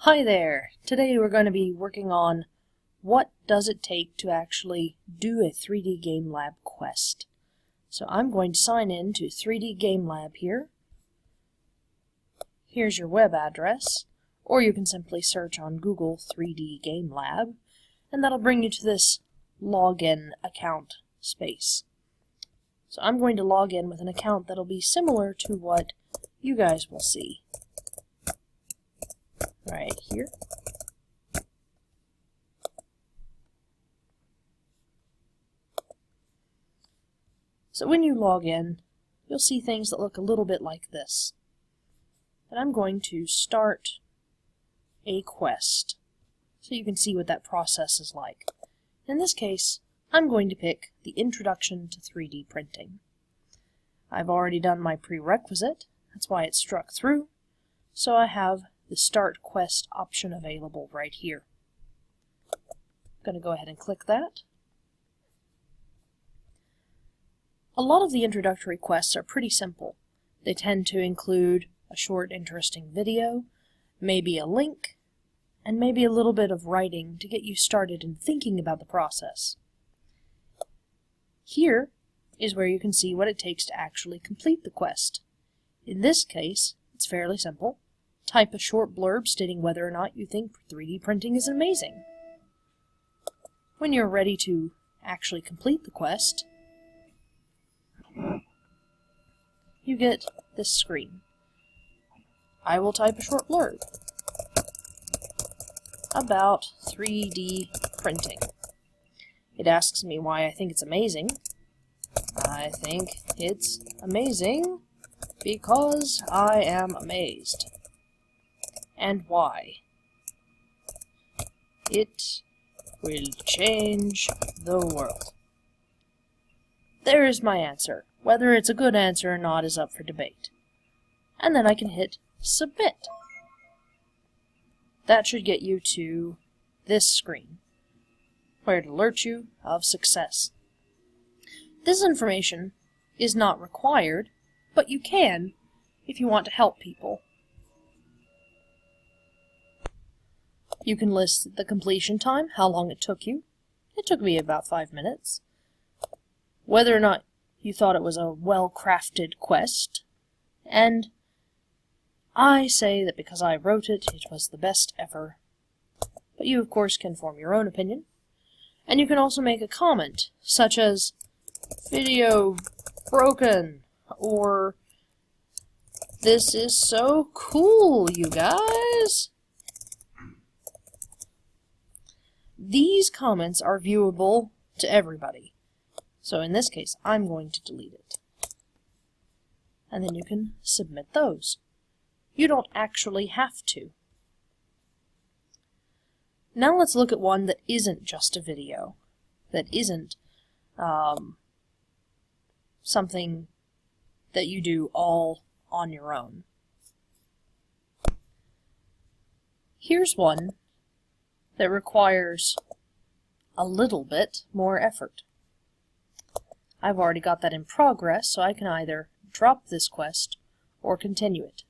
Hi there! Today we're going to be working on what does it take to actually do a 3D GameLab quest. So I'm going to sign in to 3D GameLab here. Here's your web address, or you can simply search on Google 3D GameLab, and that'll bring you to this login account space. So I'm going to log in with an account that'll be similar to what you guys will see right here. So when you log in, you'll see things that look a little bit like this. And I'm going to start a quest so you can see what that process is like. In this case, I'm going to pick the Introduction to 3D Printing. I've already done my prerequisite, that's why it struck through, so I have the Start Quest option available right here. I'm going to go ahead and click that. A lot of the introductory quests are pretty simple. They tend to include a short, interesting video, maybe a link, and maybe a little bit of writing to get you started in thinking about the process. Here is where you can see what it takes to actually complete the quest. In this case, it's fairly simple. Type a short blurb stating whether or not you think 3D printing is amazing. When you're ready to actually complete the quest, you get this screen. I will type a short blurb about 3D printing. It asks me why I think it's amazing. I think it's amazing because I am amazed. And why? It will change the world. There is my answer. Whether it's a good answer or not is up for debate. And then I can hit Submit. That should get you to this screen, where it alerts you of success. This information is not required, but you can if you want to help people. You can list the completion time, how long it took you. It took me about 5 minutes. Whether or not you thought it was a well-crafted quest, and I say that because I wrote it, it was the best ever. But you, of course, can form your own opinion. And you can also make a comment, such as, video broken, or this is so cool, you guys. These comments are viewable to everybody. So in this case, I'm going to delete it. And then you can submit those. You don't actually have to. Now let's look at one that isn't just a video. That isn't something that you do all on your own. Here's one that requires a little bit more effort. I've already got that in progress, so I can either drop this quest or continue it.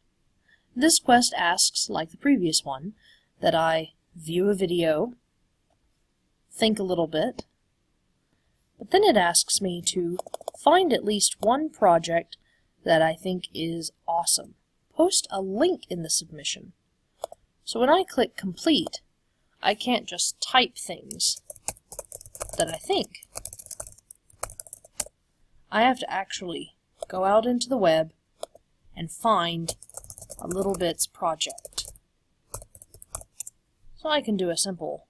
This quest asks, like the previous one, that I view a video, think a little bit, but then it asks me to find at least one project that I think is awesome. Post a link in the submission. So when I click complete, I can't just type things that I think. I have to actually go out into the web and find a Little Bits project. So I can do a simple,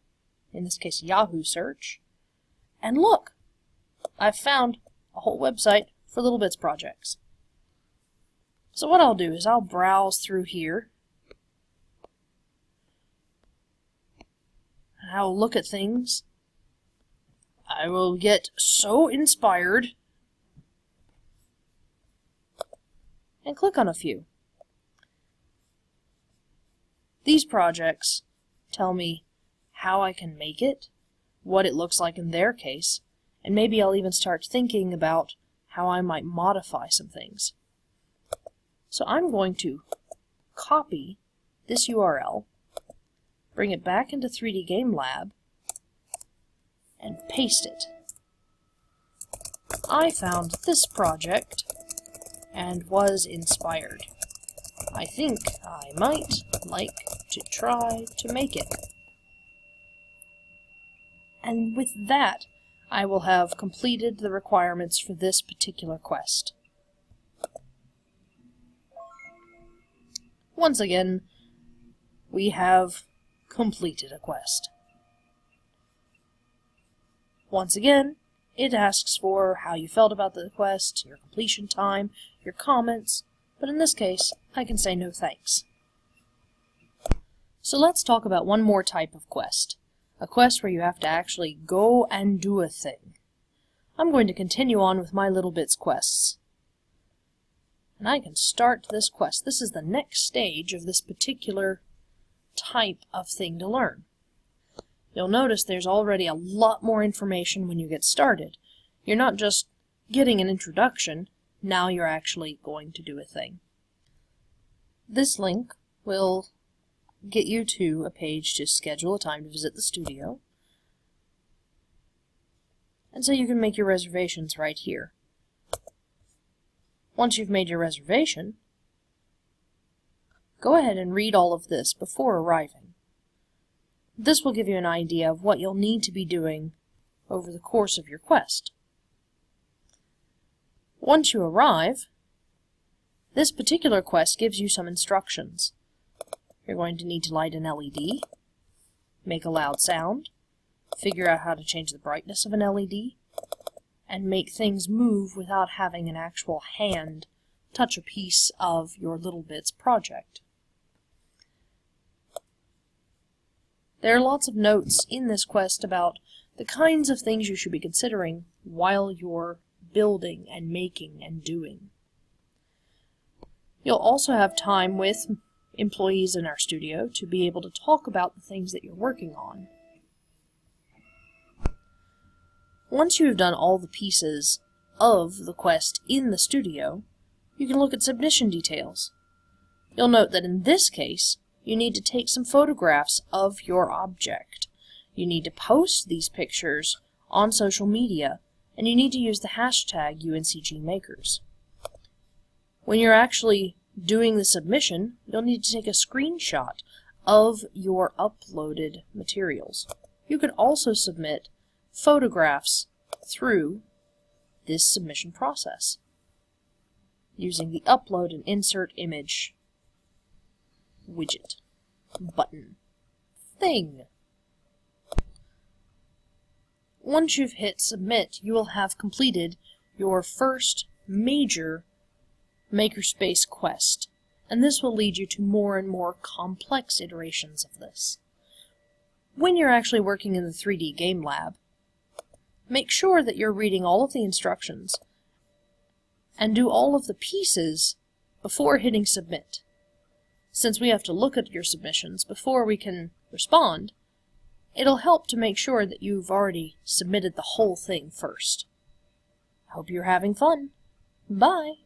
in this case, Yahoo search, and look! I've found a whole website for Little Bits projects. So what I'll do is I'll browse through here, I'll look at things. I will get so inspired and click on a few. These projects tell me how I can make it, what it looks like in their case, and maybe I'll even start thinking about how I might modify some things. So I'm going to copy this URL bring it back into 3D GameLab, and paste it. I found this project and was inspired. I think I might like to try to make it. And with that, I will have completed the requirements for this particular quest. Once again, we have completed a quest. Once again, it asks for how you felt about the quest, your completion time, your comments, but in this case, I can say no thanks. So let's talk about one more type of quest. A quest where you have to actually go and do a thing. I'm going to continue on with my Little Bits quests. And I can start this quest. This is the next stage of this particular type of thing to learn. You'll notice there's already a lot more information when you get started. You're not just getting an introduction, now you're actually going to do a thing. This link will get you to a page to schedule a time to visit the studio. And so you can make your reservations right here. Once you've made your reservation, go ahead and read all of this before arriving. This will give you an idea of what you'll need to be doing over the course of your quest. Once you arrive, this particular quest gives you some instructions. You're going to need to light an LED, make a loud sound, figure out how to change the brightness of an LED, and make things move without having an actual hand touch a piece of your Little Bits project. There are lots of notes in this quest about the kinds of things you should be considering while you're building and making and doing. You'll also have time with employees in our studio to be able to talk about the things that you're working on. Once you have done all the pieces of the quest in the studio, you can look at submission details. You'll note that in this case, you need to take some photographs of your object. You need to post these pictures on social media, and you need to use the hashtag UNCGmakers. When you're actually doing the submission, you'll need to take a screenshot of your uploaded materials. You could also submit photographs through this submission process using the Upload and Insert Image widget, button, thing. Once you've hit Submit, you will have completed your first major Makerspace quest, and this will lead you to more and more complex iterations of this. When you're actually working in the 3D GameLab, make sure that you're reading all of the instructions and do all of the pieces before hitting Submit. Since we have to look at your submissions before we can respond, it'll help to make sure that you've already submitted the whole thing first. Hope you're having fun. Bye!